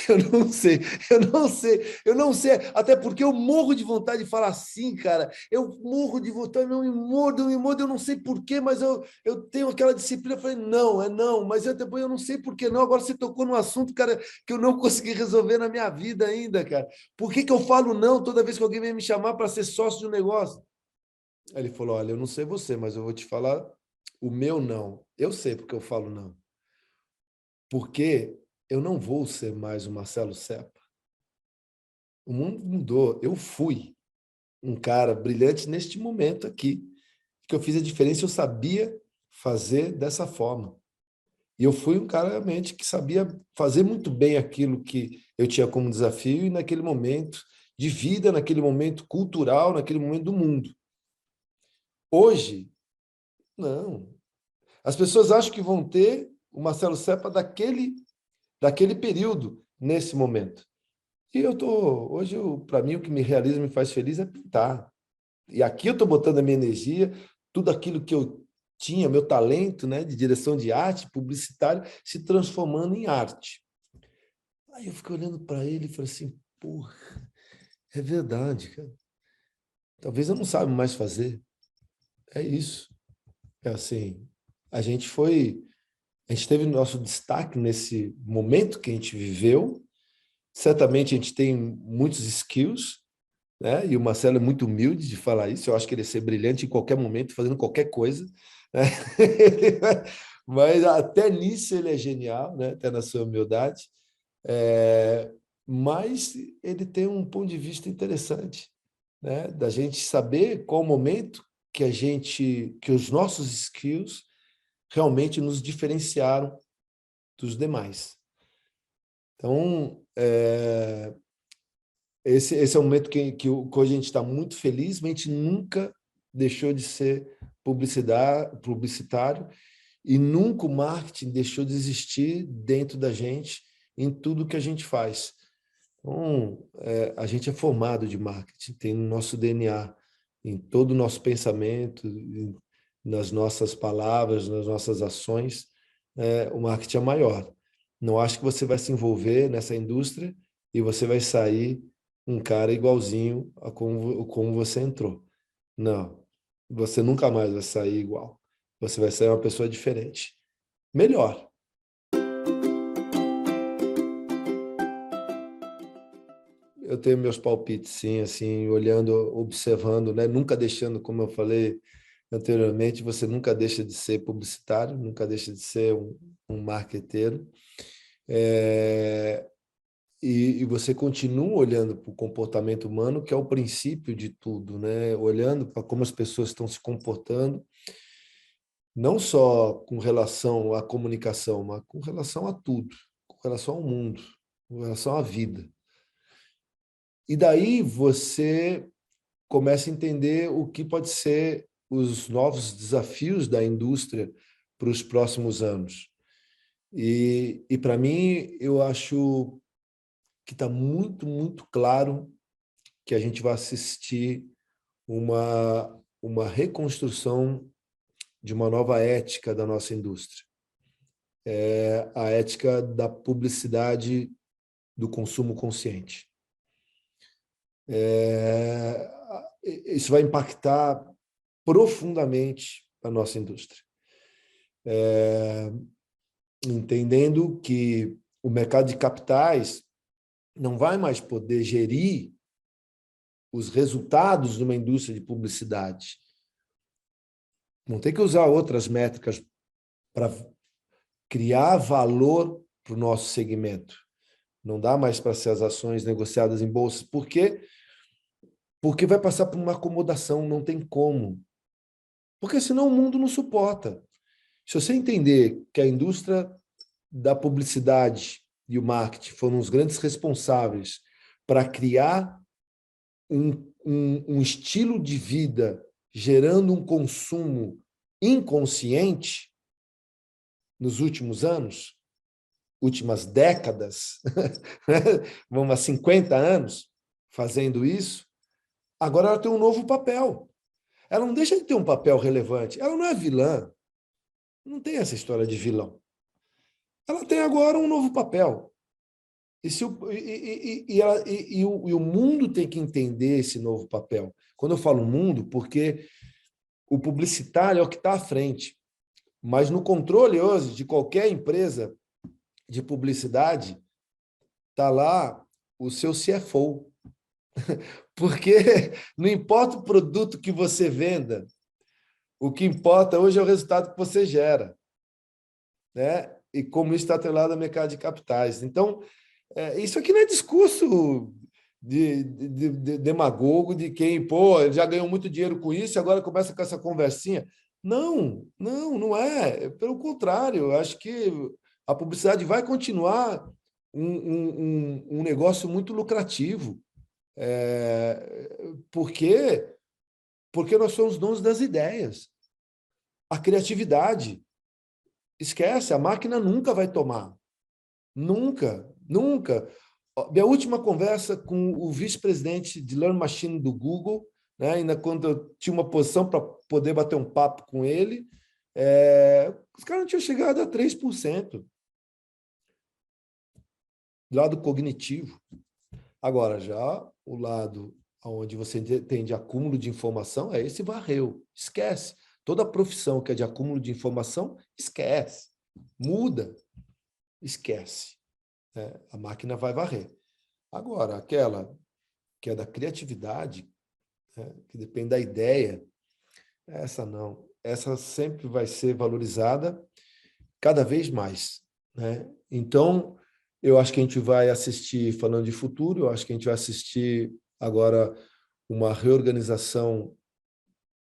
eu não sei, eu não sei, eu não sei. Até porque eu morro de vontade de falar assim, cara. Eu morro de vontade, eu me mordo, eu não sei por quê, mas eu tenho aquela disciplina. Eu falei, não, é não, mas depois eu não sei por que não. Agora você tocou num assunto, cara, que eu não consegui resolver na minha vida ainda, cara. Por que que eu falo não toda vez que alguém vem me chamar para ser sócio de um negócio? Aí ele falou, olha, eu não sei você, mas eu vou te falar o meu não. Eu sei porque eu falo não. Porque eu não vou ser mais o Marcelo Serpa. O mundo mudou. Eu fui um cara brilhante neste momento aqui, que eu fiz a diferença, eu sabia fazer dessa forma. E eu fui um cara realmente que sabia fazer muito bem aquilo que eu tinha como desafio e naquele momento de vida, naquele momento cultural, naquele momento do mundo. Hoje, não. As pessoas acham que vão ter o Marcelo Serpa daquele período, nesse momento. E eu tô, hoje, para mim, o que me realiza, me faz feliz é pintar. E aqui eu estou botando a minha energia, tudo aquilo que eu tinha, meu talento, né, de direção de arte, publicitário, se transformando em arte. Aí eu fiquei olhando para ele e falei assim, porra, é verdade, cara. Talvez eu não saiba mais fazer. É isso. É assim, a gente foi, a gente teve nosso destaque nesse momento que a gente viveu. Certamente a gente tem muitos skills, né? E o Marcelo é muito humilde de falar isso. Eu acho que ele ia ser brilhante em qualquer momento, fazendo qualquer coisa, né? Mas até nisso ele é genial, né? Até na sua humildade. É, mas ele tem um ponto de vista interessante, né? Da gente saber qual o momento que os nossos skills realmente nos diferenciaram dos demais. Então, esse é um momento que hoje a gente está muito feliz, mas a gente nunca deixou de ser publicitário e nunca o marketing deixou de existir dentro da gente em tudo que a gente faz. Então, a gente é formado de marketing, tem no nosso DNA, em todo o nosso pensamento, nas nossas palavras, nas nossas ações, o marketing é maior. Não acho que você vai se envolver nessa indústria e você vai sair um cara igualzinho a como você entrou. Não, você nunca mais vai sair igual. Você vai sair uma pessoa diferente. Melhor. Eu tenho meus palpites, sim, assim, olhando, observando, né? Nunca deixando, como eu falei anteriormente, você nunca deixa de ser publicitário, nunca deixa de ser um marqueteiro. É, e você continua olhando para o comportamento humano, que é o princípio de tudo, né? Olhando para como as pessoas estão se comportando, não só com relação à comunicação, mas com relação a tudo, com relação ao mundo, com relação à vida. E daí você começa a entender o que pode ser os novos desafios da indústria para os próximos anos. E para mim, eu acho que está muito, muito claro que a gente vai assistir uma reconstrução de uma nova ética da nossa indústria. É a ética da publicidade do consumo consciente. Isso vai impactar profundamente a nossa indústria. entendendo que o mercado de capitais não vai mais poder gerir os resultados de uma indústria de publicidade. Vão ter que usar outras métricas para criar valor para o nosso segmento. Não dá mais para ser as ações negociadas em bolsas. Por quê? Porque vai passar por uma acomodação, não tem como. Porque senão o mundo não suporta. Se você entender que a indústria da publicidade e o marketing foram os grandes responsáveis para criar um estilo de vida gerando um consumo inconsciente nos últimos anos, últimas décadas, vamos a 50 anos fazendo isso, agora ela tem um novo papel. Ela não deixa de ter um papel relevante. Ela não é vilã. Não tem essa história de vilão. Ela tem agora um novo papel. E o mundo tem que entender esse novo papel. Quando eu falo mundo, porque o publicitário é o que está à frente. Mas no controle hoje de qualquer empresa de publicidade, está lá o seu CFO. Porque não importa o produto que você venda, o que importa hoje é o resultado que você gera, né? E como isso está atrelado ao mercado de capitais. Então, isso aqui não é discurso de demagogo, de quem, pô, já ganhou muito dinheiro com isso e agora começa com essa conversinha. Não, não, não é. Pelo contrário, eu acho que a publicidade vai continuar um negócio muito lucrativo. Por quê? Porque nós somos donos das ideias. A criatividade. Esquece, a máquina nunca vai tomar. Nunca, nunca. Minha última conversa com o vice-presidente de Learn Machine do Google, né, ainda quando eu tinha uma posição para poder bater um papo com ele, os caras não tinham chegado a 3% do lado cognitivo. Agora, já o lado onde você tem de acúmulo de informação, esse varreu. Esquece. Toda profissão que é de acúmulo de informação, esquece. Muda. Esquece. A máquina vai varrer. Agora, aquela que é da criatividade, que depende da ideia, essa não. Essa sempre vai ser valorizada cada vez mais, né? Então, eu acho que a gente vai assistir, falando de futuro, eu acho que a gente vai assistir agora uma reorganização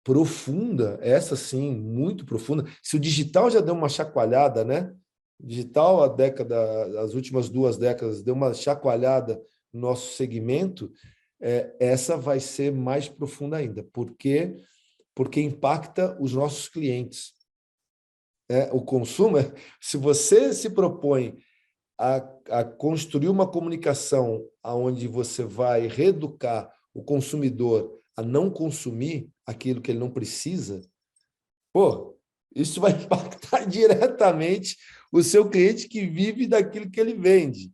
profunda, essa sim, muito profunda. Se o digital já deu uma chacoalhada, né? O digital, as últimas 2 décadas, deu uma chacoalhada no nosso segmento, essa vai ser mais profunda ainda. Por quê? Porque impacta os nossos clientes. O consumo, se você se propõe a construir uma comunicação onde você vai reeducar o consumidor a não consumir aquilo que ele não precisa, pô, isso vai impactar diretamente o seu cliente que vive daquilo que ele vende.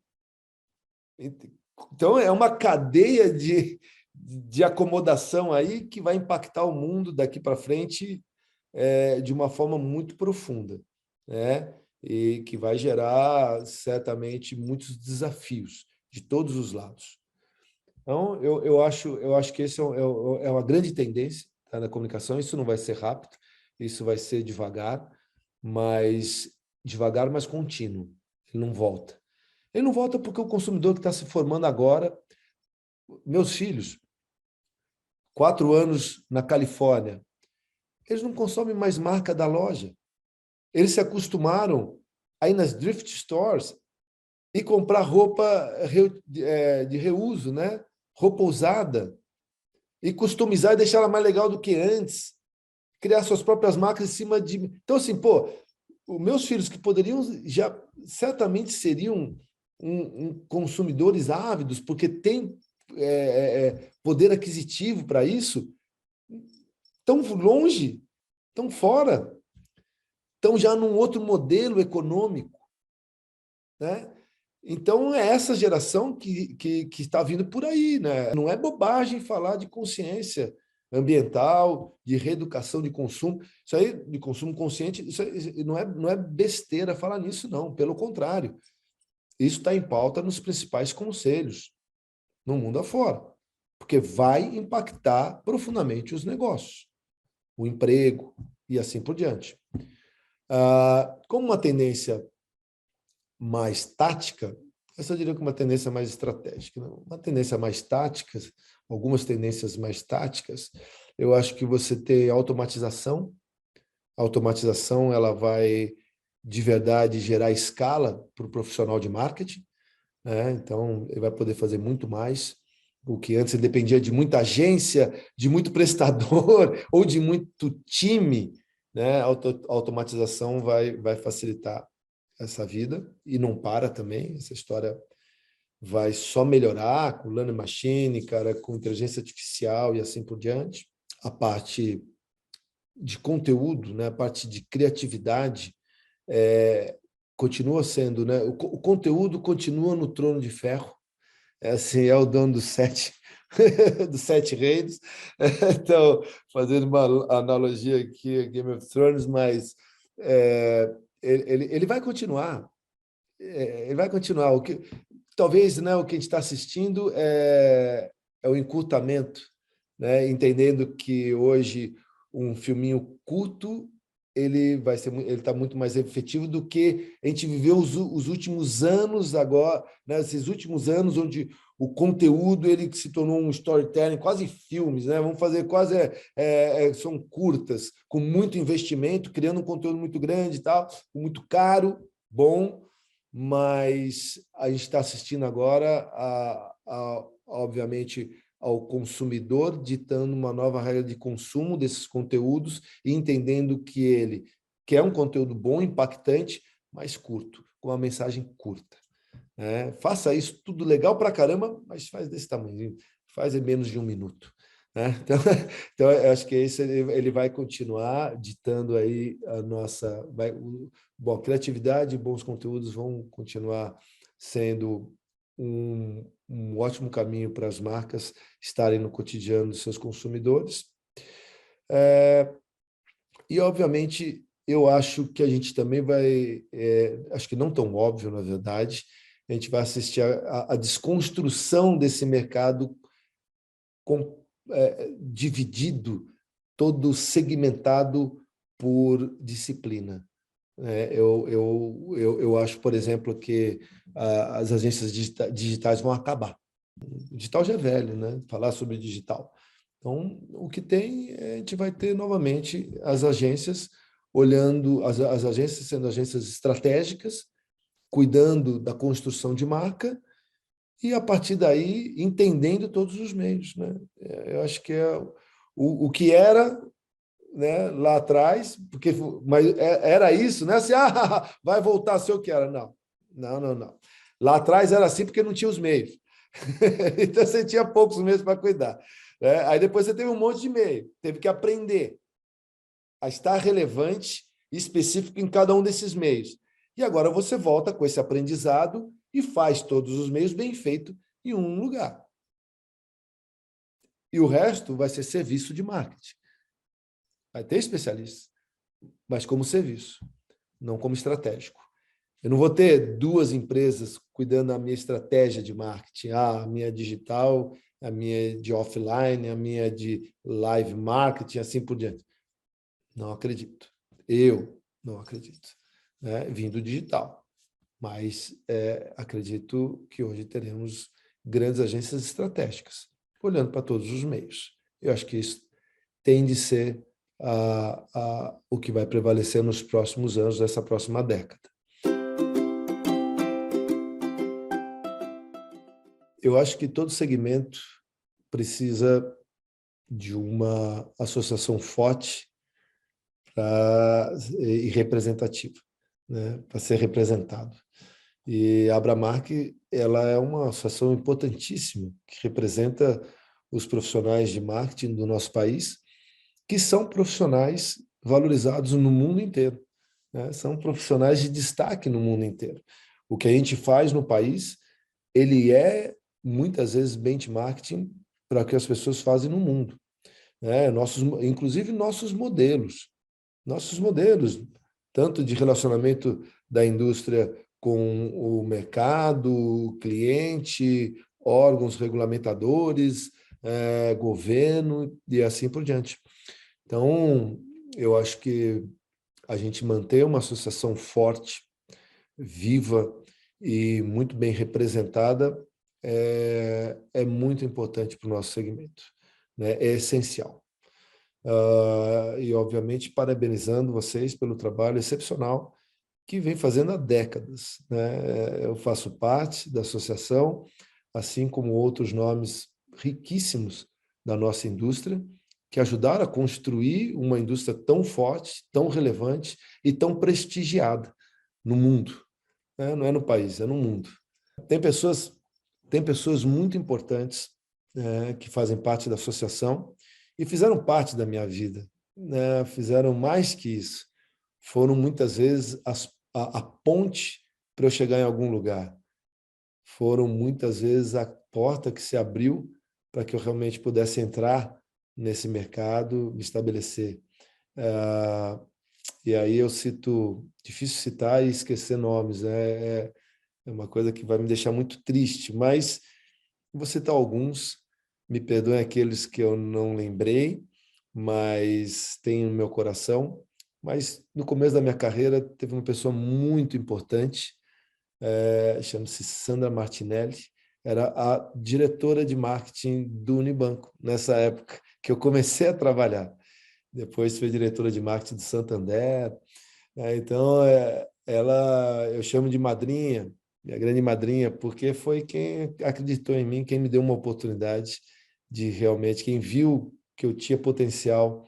Então, é uma cadeia de acomodação aí que vai impactar o mundo daqui para frente de uma forma muito profunda, né? E que vai gerar, certamente, muitos desafios de todos os lados. Então, eu acho que esse é uma grande tendência, tá, na comunicação. Isso não vai ser rápido, isso vai ser devagar, mas contínuo. Ele não volta. Ele não volta porque o consumidor que está se formando agora, meus filhos, 4 anos na Califórnia, eles não consomem mais marca da loja. Eles se acostumaram a ir nas thrift stores e comprar roupa de reuso, né? Roupa usada, e customizar e deixar ela mais legal do que antes, criar suas próprias marcas em cima de... Então, assim, pô, os meus filhos que poderiam já certamente seriam consumidores ávidos, porque têm poder aquisitivo para isso, estão longe, estão fora, estão já num outro modelo econômico, né? Então, é essa geração que está vindo por aí, né? Não é bobagem falar de consciência ambiental, de reeducação de consumo. Isso aí, de consumo consciente, isso aí, não é besteira falar nisso, não. Pelo contrário, isso está em pauta nos principais conselhos, no mundo afora, porque vai impactar profundamente os negócios, o emprego e assim por diante. Como uma tendência mais tática, essa eu diria que uma tendência mais estratégica. Uma tendência mais tática, algumas tendências mais táticas, eu acho que você tem automatização. A automatização ela vai, de verdade, gerar escala para o profissional de marketing, né? Então, ele vai poder fazer muito mais. O que antes ele dependia de muita agência, de muito prestador ou de muito time, né? A automatização vai facilitar essa vida e não para também. Essa história vai só melhorar com learning machine, cara, com inteligência artificial e assim por diante. A parte de conteúdo, né? A parte de criatividade continua sendo, né? O conteúdo continua no trono de ferro. Assim, é o dono dos dos sete reinos. Então, fazendo uma analogia aqui a Game of Thrones, mas ele vai continuar. Ele vai continuar. Talvez, né, o que a gente está assistindo é o encurtamento, né? Entendendo que hoje um filminho curto ele está muito mais efetivo do que a gente viveu os últimos anos agora, né? Esses últimos anos onde o conteúdo ele se tornou um storytelling, quase filmes, né? Vamos fazer quase são curtas, com muito investimento, criando um conteúdo muito grande e tal, muito caro, bom, mas a gente está assistindo agora, obviamente, ao consumidor ditando uma nova regra de consumo desses conteúdos e entendendo que ele quer um conteúdo bom, impactante, mas curto, com uma mensagem curta. Faça isso tudo legal para caramba, mas faz desse tamanho, faz em menos de 1 minuto. Então, eu acho que esse ele vai continuar ditando aí a nossa... Bom, criatividade e bons conteúdos vão continuar sendo um ótimo caminho para as marcas estarem no cotidiano dos seus consumidores. E, obviamente, eu acho que a gente também vai... acho que não tão óbvio, na verdade, a gente vai assistir a desconstrução desse mercado dividido, todo segmentado por disciplina. Eu acho, por exemplo, que as agências digitais vão acabar. O digital já é velho, né? Falar sobre digital. Então, o que tem, a gente vai ter novamente as agências olhando, as agências sendo agências estratégicas, cuidando da construção de marca e, a partir daí, entendendo todos os meios, né? Eu acho que o que era, né, lá atrás, porque mas era isso, né? Assim, vai voltar a ser o que era. Não, não, não, não. Lá atrás era assim porque não tinha os meios. Então você tinha poucos meios para cuidar. Aí depois você teve um monte de meio, teve que aprender a estar relevante e específico em cada um desses meios. E agora você volta com esse aprendizado e faz todos os meios bem feito em um lugar. E o resto vai ser serviço de marketing. Vai ter especialistas, mas como serviço, não como estratégico. Eu não vou ter duas empresas cuidando da minha estratégia de marketing, a minha digital, a minha de offline, a minha de live marketing, assim por diante. Não acredito. Eu não acredito. Vindo digital. Mas acredito que hoje teremos grandes agências estratégicas, olhando para todos os meios. Eu acho que isso tem de ser o que vai prevalecer nos próximos anos, nessa próxima década. Eu acho que todo segmento precisa de uma associação forte e representativa, né, para ser representado. E a Abramark, ela é uma associação importantíssima que representa os profissionais de marketing do nosso país, que são profissionais valorizados no mundo inteiro, né? São profissionais de destaque no mundo inteiro. O que a gente faz no país, ele muitas vezes benchmarking para o que as pessoas fazem no mundo. né? Inclusive nossos modelos, tanto de relacionamento da indústria com o mercado, o cliente, órgãos regulamentadores, governo e assim por diante. Então, eu acho que a gente manter uma associação forte, viva e muito bem representada é muito importante para o nosso segmento, né? É essencial. E, obviamente, parabenizando vocês pelo trabalho excepcional que vem fazendo há décadas, né? Eu faço parte da associação, assim como outros nomes riquíssimos da nossa indústria, que ajudaram a construir uma indústria tão forte, tão relevante e tão prestigiada no mundo, né? Não é no país, é no mundo. Tem pessoas, tem pessoas muito importantes, que fazem parte da associação e fizeram parte da minha vida, né? Fizeram mais que isso. Foram muitas vezes a ponte para eu chegar em algum lugar. Foram muitas vezes a porta que se abriu para que eu realmente pudesse entrar nesse mercado, me estabelecer. Ah, e aí eu cito, difícil citar e esquecer nomes, né? É uma coisa que vai me deixar muito triste, mas vou citar alguns, me perdoem aqueles que eu não lembrei, mas tem no meu coração. Mas no começo da minha carreira teve uma pessoa muito importante, chama-se Sandra Martinelli, era a diretora de marketing do Unibanco, nessa época que eu comecei a trabalhar. Depois foi diretora de marketing do Santander. Então, eu chamo de madrinha, minha grande madrinha, porque foi quem acreditou em mim, quem me deu uma oportunidade de realmente, quem viu que eu tinha potencial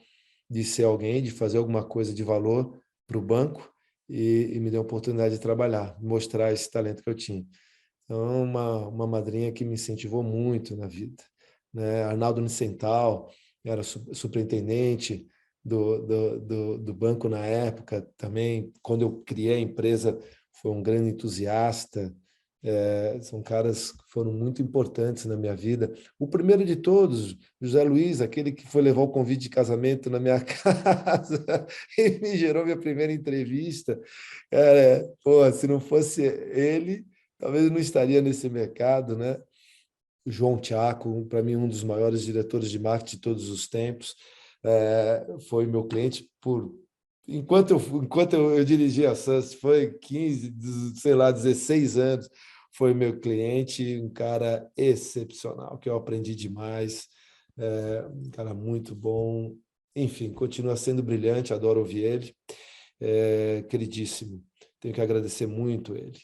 de ser alguém, de fazer alguma coisa de valor para o banco e me deu a oportunidade de trabalhar, mostrar esse talento que eu tinha. Então, uma madrinha que me incentivou muito na vida, né? Arnaldo Nicental era superintendente do banco na época também. Quando eu criei a empresa, foi um grande entusiasta. São caras que foram muito importantes na minha vida. O primeiro de todos, José Luiz, aquele que foi levar o convite de casamento na minha casa e me gerou minha primeira entrevista. Pô, se não fosse ele, talvez eu não estaria nesse mercado, né? O João Tiaco, para mim, um dos maiores diretores de marketing de todos os tempos, foi meu cliente por enquanto eu dirigi a Sans, foi 15, sei lá, 16 anos, foi meu cliente, um cara excepcional, que eu aprendi demais, um cara muito bom, enfim, continua sendo brilhante, adoro ouvir ele, queridíssimo, tenho que agradecer muito ele.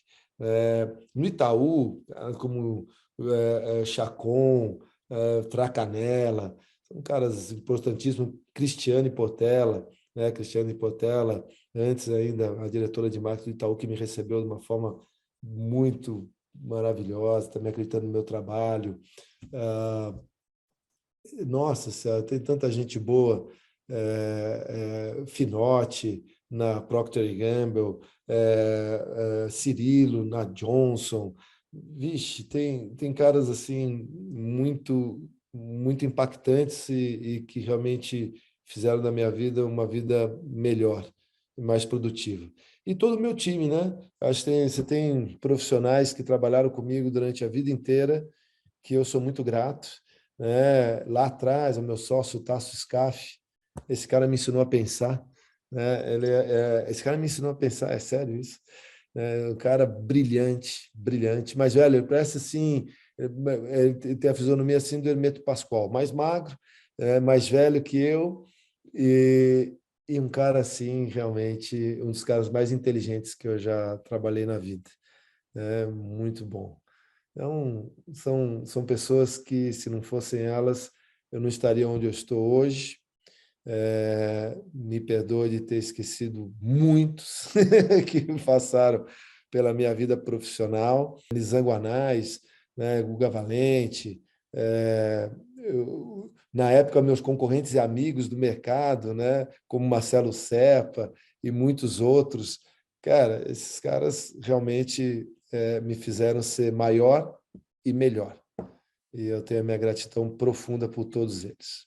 No Itaú, como Chacon, Tracanella, são caras importantíssimos, Cristiane Portela, né? Cristiane Portela, antes ainda a diretora de marketing do Itaú, que me recebeu de uma forma muito maravilhosa, também acreditando no meu trabalho. Ah, Nossa Senhora, tem tanta gente boa, Finotti, na Procter Gamble, Cirilo, na Johnson. Vixe, tem caras assim muito impactantes e que realmente fizeram da minha vida uma vida melhor e mais produtiva. E todo o meu time, né? Acho que você tem profissionais que trabalharam comigo durante a vida inteira, que eu sou muito grato, né? Lá atrás, o meu sócio, Tasso Scaff, esse cara me ensinou a pensar, né? Esse cara me ensinou a pensar, é sério isso? Um cara brilhante, brilhante, mas, velho, ele parece assim, ele tem a fisionomia assim do Hermeto Pascoal, mais magro, mais velho que eu, e, e um cara assim, realmente, um dos caras mais inteligentes que eu já trabalhei na vida. Muito bom. Então, são pessoas que, se não fossem elas, eu não estaria onde eu estou hoje. Me perdoe de ter esquecido muitos que passaram pela minha vida profissional. Nizam Guanais, né, Guga Valente, na época, meus concorrentes e amigos do mercado, né, como Marcelo Serpa e muitos outros. Cara, esses caras realmente me fizeram ser maior e melhor. E eu tenho a minha gratidão profunda por todos eles.